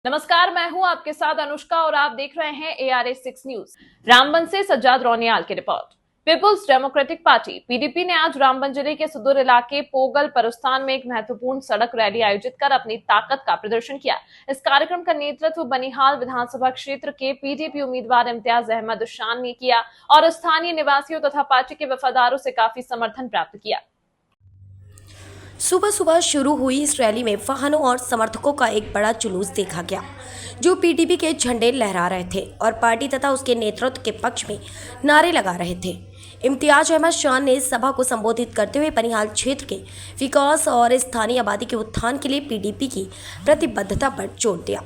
नमस्कार, मैं हूं आपके साथ अनुष्का और आप देख रहे हैं ARA6 न्यूज। रामबन से सज्जाद रोनियाल की रिपोर्ट। पीपुल्स डेमोक्रेटिक पार्टी पीडीपी ने आज रामबन जिले के सुदूर इलाके पोगल परुस्तान में एक महत्वपूर्ण सड़क रैली आयोजित कर अपनी ताकत का प्रदर्शन किया। इस कार्यक्रम का नेतृत्व बनिहाल विधानसभा क्षेत्र के पीडीपी उम्मीदवार इम्तियाज अहमद शान ने किया और स्थानीय निवासियों तथा पार्टी के वफादारों से काफी समर्थन प्राप्त किया। सुबह सुबह शुरू हुई इस रैली में वाहनों और समर्थकों का एक बड़ा जुलूस देखा गया, जो पीडीपी के झंडे लहरा रहे थे और पार्टी तथा उसके नेतृत्व के पक्ष में नारे लगा रहे थे। इम्तियाज अहमद शान ने सभा को संबोधित करते हुए बनिहाल क्षेत्र के विकास और स्थानीय आबादी के उत्थान के लिए पीडीपी की प्रतिबद्धता पर जोर दिया।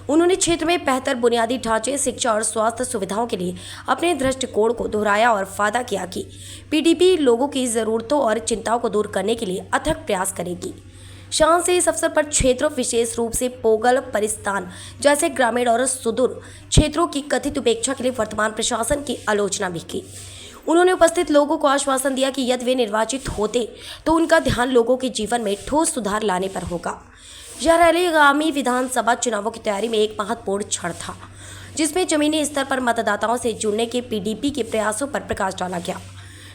उन्होंने क्षेत्र में बेहतर बुनियादी ढांचे, शिक्षा और स्वास्थ्य सुविधाओं के लिए अपने दृष्टिकोण को दोहराया और वादा किया कि पीडीपी लोगों की ज़रूरतों और चिंताओं को दूर करने के लिए अथक प्रयास करेगी। शान से इस अवसर पर क्षेत्रों, विशेष रूप से पोगल परिस्तान जैसे ग्रामीण और सुदूर क्षेत्रों की कथित उपेक्षा के लिए वर्तमान प्रशासन की आलोचना भी की। उन्होंने उपस्थित लोगों को आश्वासन दिया कि यदि वे निर्वाचित होते तो उनका ध्यान लोगों के जीवन में ठोस सुधार लाने पर होगा। यह रैली आगामी विधानसभा चुनावों की तैयारी में एक महत्वपूर्ण क्षण था, जिसमें जमीनी स्तर पर मतदाताओं से जुड़ने के पीडीपी के प्रयासों पर प्रकाश डाला गया।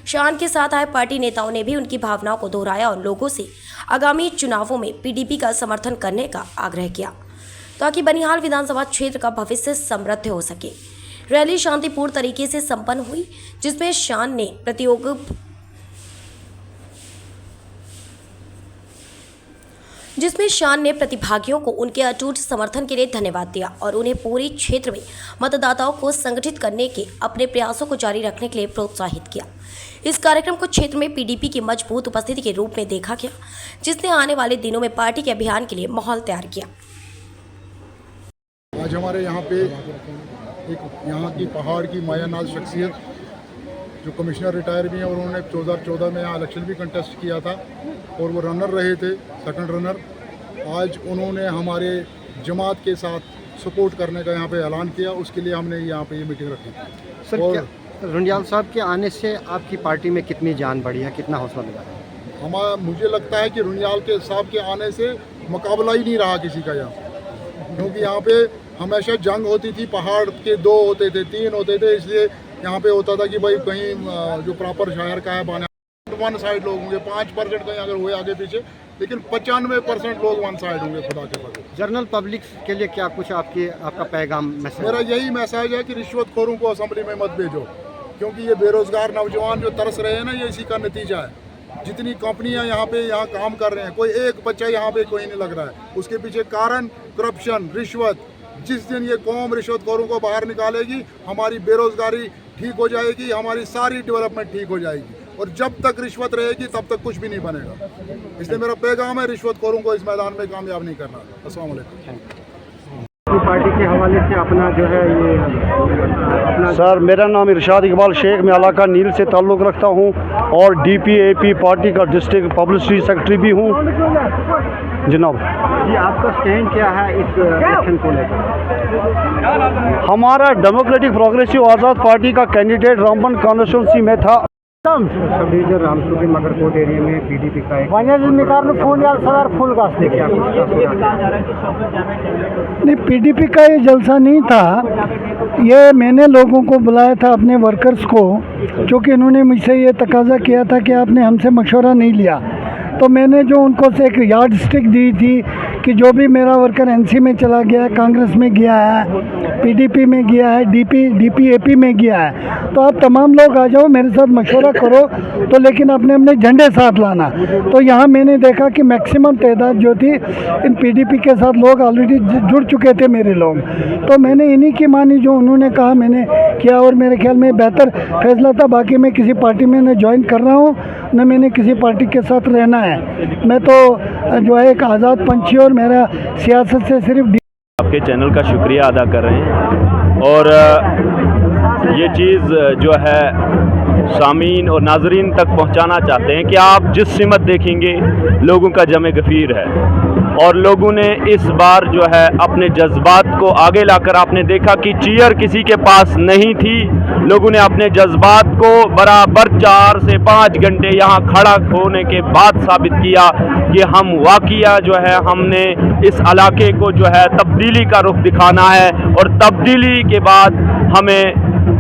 शान के साथ आए पार्टी नेताओं ने भी उनकी भावनाओं को दोहराया और लोगों से आगामी चुनावों में पीडीपी का समर्थन करने का आग्रह किया, ताकि बनिहाल विधानसभा क्षेत्र का भविष्य समृद्ध हो सके। रैली शांतिपूर्ण तरीके से संपन्न हुई, जिसमें शान ने प्रतिभागियों को उनके अटूट समर्थन के लिए धन्यवाद दिया और उन्हें पूरे क्षेत्र में मतदाताओं को संगठित करने के अपने प्रयासों को जारी रखने के लिए प्रोत्साहित किया। इस कार्यक्रम को क्षेत्र में पीडीपी की मजबूत उपस्थिति के रूप में देखा गया, जिसने आने वाले दिनों में पार्टी के अभियान के लिए माहौल तैयार किया। आज हमारे यहाँ पे एक यहाँ की पहाड़ की मायानाज शख्सियत जो कमिश्नर रिटायर भी हैं और उन्होंने 2014 में यहाँ इलेक्शन भी कंटेस्ट किया था और वो रनर रहे थे, सेकंड रनर। आज उन्होंने हमारे जमात के साथ सपोर्ट करने का यहाँ पे ऐलान किया, उसके लिए हमने यहाँ पे ये मीटिंग रखी। सर, और रोनियाल साहब के आने से आपकी पार्टी में कितनी जान बढ़ी है, कितना हौसला मिला? मुझे लगता है कि रोनियाल के साहब के आने से मुकाबला ही नहीं रहा किसी का यहाँ, क्योंकि यहाँ पे हमेशा जंग होती थी, पहाड़ के 2 होते थे, 3 होते थे, इसलिए यहाँ पे होता था कि भाई कहीं जो प्रॉपर शहर का है बाने वन साइड लोग होंगे, 5% कहीं अगर हुए आगे पीछे, लेकिन 95% लोग वन साइड होंगे। खुदा के बगैर जनरल पब्लिक के लिए क्या कुछ आपका पैगाम मैसेज? मेरा यही मैसेज है कि रिश्वतखोरों को असेंबली में मत भेजो, क्योंकि ये बेरोजगार नौजवान जो तरस रहे हैं ना, ये इसी का नतीजा है। जितनी कंपनियां यहाँ काम कर रहे हैं, कोई एक बच्चा यहाँ पे कोई नहीं लग रहा है, उसके पीछे कारण करप्शन, रिश्वत। जिस दिन ये कौम रिश्वतखोरों को बाहर निकालेगी, हमारी बेरोजगारी ठीक हो जाएगी, हमारी सारी डेवलपमेंट ठीक हो जाएगी। और जब तक रिश्वत रहेगी तब तक कुछ भी नहीं बनेगा। इसलिए मेरा पैगाम है, रिश्वतखोरों को इस मैदान में कामयाब नहीं करना। अस्सलाम वालेकुम। पार्टी के हवाले से अपना जो है ये अपना सर, मेरा नाम इरशाद इकबाल शेख, मैं इलाका नील से ताल्लुक़ रखता हूँ और DPAP पार्टी का डिस्ट्रिक्ट पब्लिसिटी सेक्रेटरी भी हूँ जनाब। जी, आपका स्टैंड क्या है इस इलेक्शन को लेकर? हमारा डेमोक्रेटिक प्रोग्रेसिव आज़ाद पार्टी का कैंडिडेट रामबन कॉन्स्टिट्यूंसी में था। सब रामसुखी मगरकोट एरिया में पीडीपी का एक नहीं, पीडीपी का ये जलसा नहीं था। ये मैंने लोगों को बुलाया था, अपने वर्कर्स को, क्योंकि इन्होंने मुझसे ये तकाजा किया था कि आपने हमसे मशवरा नहीं लिया। तो मैंने जो उनको से एक यार्ड स्टिक दी थी कि जो भी मेरा वर्कर एनसी में चला गया है, कांग्रेस में गया है, पीडीपी में गया है, DPAP में गया है, तो आप तमाम लोग आ जाओ, मेरे साथ मशवरा करो, तो लेकिन अपने अपने झंडे साथ लाना। तो यहाँ मैंने देखा कि मैक्सिमम तादाद जो थी इन पीडीपी के साथ लोग ऑलरेडी जुड़ चुके थे मेरे लोग। तो मैंने इन्हीं की मानी, जो उन्होंने कहा मैंने किया, और मेरे ख्याल में बेहतर फैसला था। बाकी मैं किसी पार्टी में न ज्वाइन कर रहा हूँ, न मैंने किसी पार्टी के साथ रहना है। मैं तो जो है एक आज़ाद पंछी, और मेरा सियासत से सिर्फ आपके चैनल का शुक्रिया अदा कर रहे हैं और ये चीज़ जो है सामीन और नाजरीन तक पहुंचाना चाहते हैं कि आप जिस सिमत देखेंगे लोगों का जमे गफीर है। और लोगों ने इस बार जो है अपने जज्बात को आगे लाकर आपने देखा कि चीयर किसी के पास नहीं थी। लोगों ने अपने जज्बात को बराबर 4 से 5 घंटे यहाँ खड़ा होने के बाद साबित किया कि हम वाकया जो है हमने इस इलाके को जो है तब्दीली का रुख दिखाना है, और तब्दीली के बाद हमें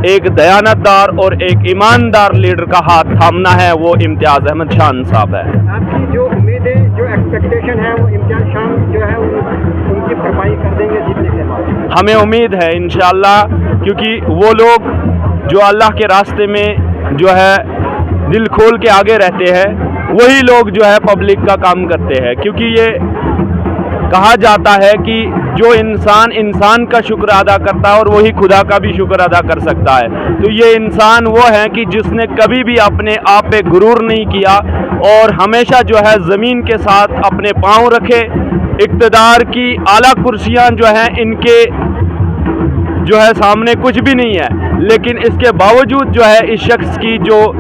एक दयानतदार और एक ईमानदार लीडर का हाथ थामना है, वो इम्तियाज़ अहमद शान साहब है। आपकी जो उम्मीद है, जो एक्सपेक्टेशन है, वो इम्तियाज़ शान जो है उनकी भरपाई कर देंगे जीतने के बाद? हमें उम्मीद है इंशाअल्लाह, क्योंकि वो लोग जो अल्लाह के रास्ते में जो है दिल खोल के आगे रहते हैं, वही लोग जो है पब्लिक का काम करते हैं। क्योंकि ये कहा जाता है कि जो इंसान का शुक्र अदा करता है और वही खुदा का भी शुक्र अदा कर सकता है। तो ये इंसान वो है कि जिसने कभी भी अपने आप पे गुरूर नहीं किया और हमेशा जो है ज़मीन के साथ अपने पांव रखे। इक़्तिदार की आला कुर्सियां जो हैं इनके जो है सामने कुछ भी नहीं है, लेकिन इसके बावजूद जो है इस शख्स की जो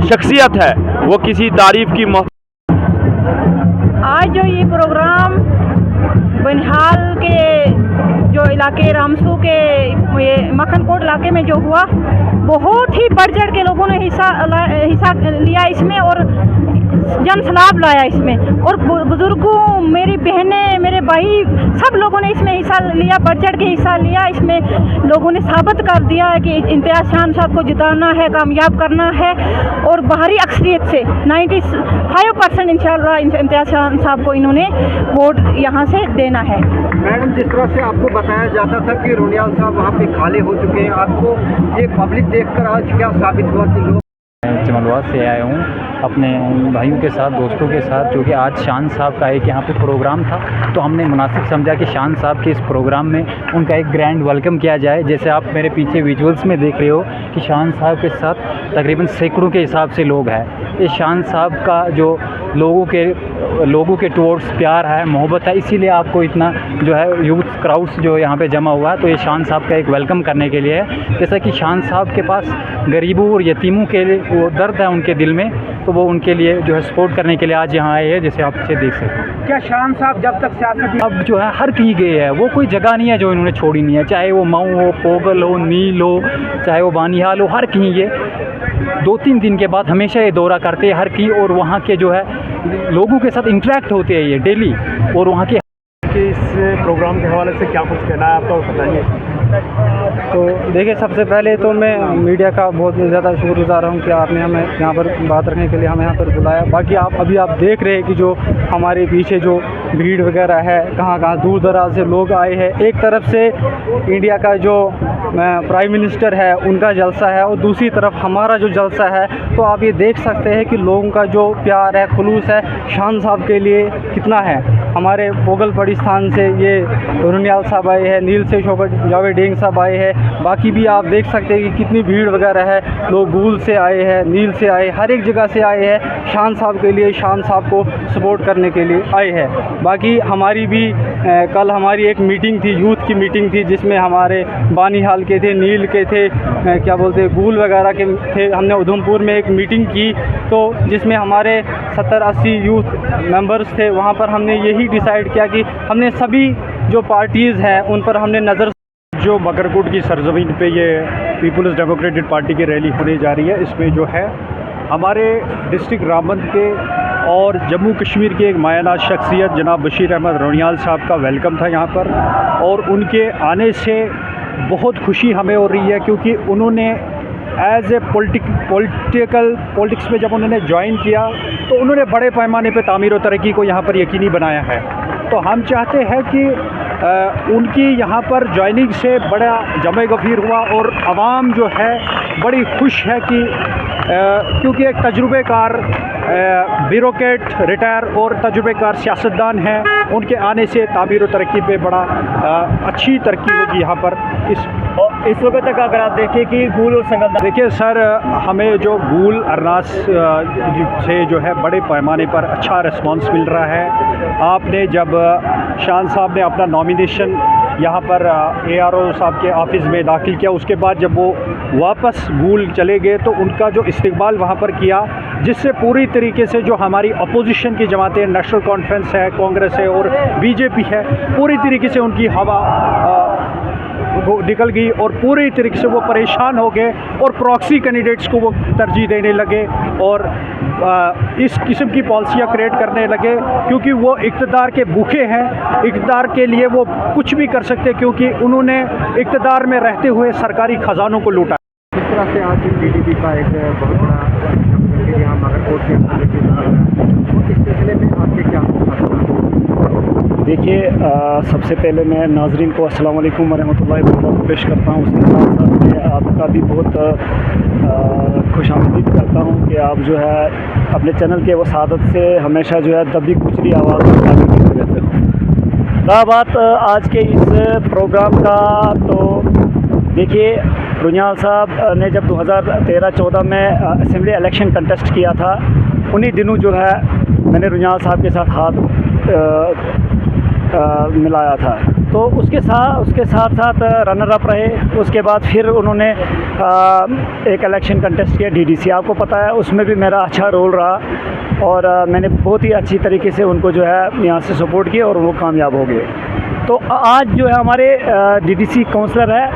शख्सियत है वो किसी तारीफ़ की आज जो ये प्रोग्राम बनिहाल के जो इलाके रामसू के ये मक्खनकोट इलाके में जो हुआ, बहुत ही बढ़ चढ़ के लोगों ने हिस्सा लिया इसमें और जन सलाब लाया इसमें, और बुजुर्गों, मेरी बहनें, मेरे भाई, सब लोगों ने इसमें हिस्सा लिया, बढ़ चढ़ के हिस्सा लिया। इसमें लोगों ने साबित कर दिया है कि इम्तियाज़ शान साहब को जिताना है, कामयाब करना है, और बाहरी अक्सरियत से 95% इंशाअल्लाह इम्तियाज़ शान साहब को इन्होंने वोट यहाँ से देना है। मैडम, जिस तरह से आपको बताया जाता था कि रोनियाल साहब वहाँ पे खाली हो चुके हैं, आपको ये पब्लिक देखकर आज क्या साबित हुआ कि लोग? जमलवाद से आया हूँ अपने भाइयों के साथ, दोस्तों के साथ, जो कि आज शान साहब का एक यहाँ पे प्रोग्राम था, तो हमने मुनासिब समझा कि शान साहब के इस प्रोग्राम में उनका एक ग्रैंड वेलकम किया जाए। जैसे आप मेरे पीछे विजुअल्स में देख रहे हो कि शान साहब के साथ तकरीबन सैकड़ों के हिसाब से लोग हैं। इस शान साहब का जो लोगों के टुवर्ड्स प्यार है, मोहब्बत है, इसीलिए आपको इतना जो है यूथ क्राउड्स जो यहाँ पे जमा हुआ है। तो ये शान साहब का एक वेलकम करने के लिए है। जैसा कि शान साहब के पास गरीबों और यतीमों के लिए वो दर्द है उनके दिल में, तो वो उनके लिए जो है सपोर्ट करने के लिए आज यहाँ आए हैं, जैसे आप इसे देख सकते हैं। क्या शान साहब जब तक सियासत अब जो है हर कहीं गए हैं, वो कोई जगह नहीं है जो इन्होंने छोड़ी नहीं है, चाहे वो मऊ हो, पोगल हो, नील हो, चाहे वो बानिहाल हो, हर कहीं ये 2-3 दिन के बाद हमेशा ये दौरा करते हैं हर कहीं, और वहाँ के जो है लोगों के साथ इंटरेक्ट होते हैं ये डेली। और वहाँ के इस प्रोग्राम के हवाले से क्या कुछ कहना है आपका, बताइए। तो देखिए, सबसे पहले तो मैं मीडिया का बहुत ज़्यादा शुक्रगुज़ार हूँ कि आपने हमें यहाँ पर बात रखने के लिए हमें यहाँ पर बुलाया। बाकी आप देख रहे हैं कि जो हमारे पीछे जो भीड़ वगैरह है, कहाँ दूर दराज से लोग आए हैं। एक तरफ से इंडिया का जो प्राइम मिनिस्टर है उनका जलसा है, और दूसरी तरफ हमारा जो जलसा है। तो आप ये देख सकते हैं कि लोगों का जो प्यार है, खुलूस है शान साहब के लिए कितना है। हमारे पोगल पड़ी स्थान से ये रोनियाल साहब आए हैं, नील से शोकत जावेद डेंग साहब आए हैं, बाकी भी आप देख सकते हैं कि कितनी भीड़ वगैरह है। लोग गूल से आए हैं, नील से आए, हर एक जगह से आए हैं शान साहब के लिए, शान साहब को सपोर्ट करने के लिए आए हैं। बाकी हमारी भी कल हमारी एक मीटिंग थी, यूथ की मीटिंग थी, जिसमें हमारे बानिहाल के थे, नील के थे, क्या बोलते हैं, गूल वगैरह के थे। हमने उधमपुर में एक मीटिंग की, तो जिसमें हमारे 70-80 यूथ मेंबर्स थे। वहाँ पर हमने यही डिसाइड किया कि हमने सभी जो पार्टीज़ हैं उन पर हमने नज़र। जो मकरकोट की सरजमीन पे ये पीपल्स डेमोक्रेटिक पार्टी की रैली होने जा रही है, इसमें जो है हमारे डिस्ट्रिक्ट रामबंद के और जम्मू कश्मीर के एक मायनाज शख्सियत जनाब बशीर अहमद रोनियाल साहब का वेलकम था यहाँ पर, और उनके आने से बहुत खुशी हमें हो रही है, क्योंकि उन्होंने एज ए पॉलिटिक्स में जब उन्होंने ज्वाइन किया तो उन्होंने बड़े पैमाने पे तामीर व तरक्की को यहाँ पर यकीनी बनाया है। तो हम चाहते हैं कि उनकी यहाँ पर ज्वाइनिंग से बड़ा जमे गफीर हुआ, और आवाम जो है बड़ी खुश है कि क्योंकि एक तजुर्बेकार ब्यूरोक्रेट रिटायर और तजुर्बेकार सियासतदान हैं, उनके आने से तामीर व तरक्की पे बड़ा अच्छी तरक्की होगी यहाँ पर। इस वक्त तक अगर आप देखें कि गूल और संगलदान, देखिए सर, हमें जो गूल अरनास से जो है बड़े पैमाने पर अच्छा रिस्पांस मिल रहा है। आपने जब शान साहब ने अपना नॉमिनेशन यहाँ पर ARO साहब के ऑफिस में दाखिल किया, उसके बाद जब वो वापस गूल चले गए तो उनका जो इस्तिकबाल वहाँ पर किया, जिससे पूरी तरीके से जो हमारी अपोजिशन की जमातें, नेशनल कॉन्फ्रेंस है, कांग्रेस है और बीजेपी है, पूरी तरीके से उनकी हवा वो निकल गई और पूरी तरीके से वो परेशान हो गए और प्रॉक्सी कैंडिडेट्स को वो तरजीह देने लगे और इस किस्म की पॉलिसियाँ क्रिएट करने लगे, क्योंकि वो इक़्तिदार के भूखे हैं। इक़्तिदार के लिए वो कुछ भी कर सकते, क्योंकि उन्होंने इक़्तिदार में रहते हुए सरकारी ख़जानों को लूटा। किस तरह से आज पीडीपी का एक बहुत बड़ा यहाँ मगरकोट में इस सिलसिले में आपके क्या? देखिए, सबसे पहले मैं नाजरीन को अस्सलाम वालेकुम वरहमतुल्लाहि वबरकातुहू पेश करता हूँ। उसके साथ साथ मैं आपका भी बहुत खुशामदीद करता हूँ कि आप जो है अपने चैनल के वसादत से हमेशा जो है दबी कुचली आवाज़ उठाने की रहते हो। रहा बात आज के इस प्रोग्राम का, तो देखिए रुनियाल साहब ने जब 2013-14 में असेंबली इलेक्शन कंटेस्ट किया था, उन्हीं दिनों जो है मैंने रुनियाल साहब के साथ हाथ मिलाया था। तो उसके साथ साथ रनर अप रहे। उसके बाद फिर उन्होंने एक इलेक्शन कंटेस्ट किया डीडीसी, आपको पता है, उसमें भी मेरा अच्छा रोल रहा और मैंने बहुत ही अच्छी तरीके से उनको जो है यहाँ से सपोर्ट किया और वो कामयाब हो गए। तो आज जो है हमारे डीडीसी काउंसलर है,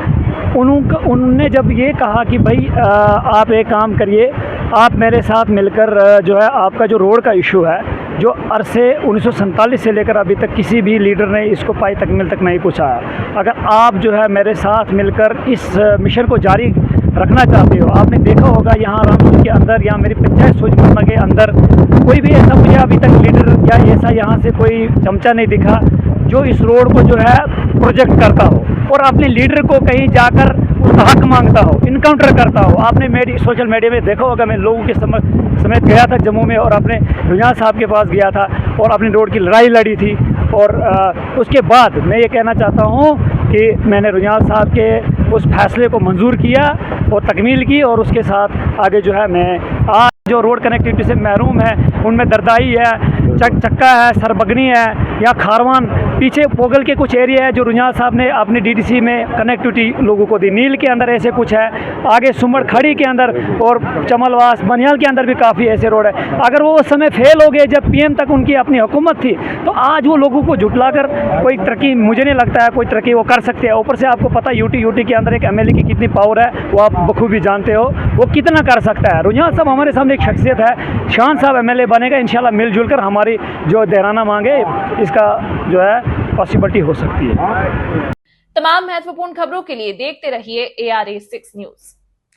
उन्होंने जब ये कहा कि भाई आप एक काम करिए, आप मेरे साथ मिलकर जो है आपका जो रोड का इशू है, जो अरसे 1947 से लेकर अभी तक किसी भी लीडर ने इसको पाई तकमील तक नहीं पहुँचाया, अगर आप जो है मेरे साथ मिलकर इस मिशन को जारी रखना चाहते हो। आपने देखा होगा यहाँ रामपुर के अंदर या मेरी पंचायत सोजमर्मा के अंदर कोई भी ऐसा मुझे अभी तक लीडर या ऐसा यहाँ से कोई चमचा नहीं दिखा जो इस रोड को जो है प्रोजेक्ट करता हो और अपने लीडर को कहीं जाकर उसका हक मांगता हो, इनकाउंटर करता हो। आपने सोशल मीडिया में देखा होगा, मैं लोगों के समेत गया था जम्मू में और अपने रुनियाल साहब के पास गया था और अपने रोड की लड़ाई लड़ी थी। और उसके बाद मैं ये कहना चाहता हूँ कि मैंने रुनियाल साहब के उस फैसले को मंजूर किया और तकमील की और उसके साथ आगे जो है मैं आज जो रोड कनेक्टिविटी से महरूम है, उनमें दरदाई है, चक्का है, सरबगनी है या खारवान, पीछे पोगल के कुछ एरिया है जो रुनियाल साहब ने अपने डीडीसी में कनेक्टिविटी लोगों को दी। नील के अंदर ऐसे कुछ है, आगे सुमड़ खड़ी के अंदर और चमलवास बनियाल के अंदर भी काफ़ी ऐसे रोड है। अगर वो उस समय फेल हो गए जब पीएम तक उनकी अपनी हुकूमत थी, तो आज वो लोगों को झुटलाकर कोई तरक्की, मुझे नहीं लगता है कोई तरक्की वो कर सकते हैं। ऊपर से आपको पता यूटी के अंदर एक एमएलए की कितनी पावर है, वो आप बखूबी जानते हो, वो कितना कर सकता है। रुनियाल साहब हमारे सामने एक शख्सियत है। शान साहब एमएलए बनेगा, इंशाल्लाह मिलजुल कर हमारी जो देराना मांगे इसका जो है पॉसिबिलिटी हो सकती है। तमाम महत्वपूर्ण खबरों के लिए देखते रहिए ARA 6 न्यूज़।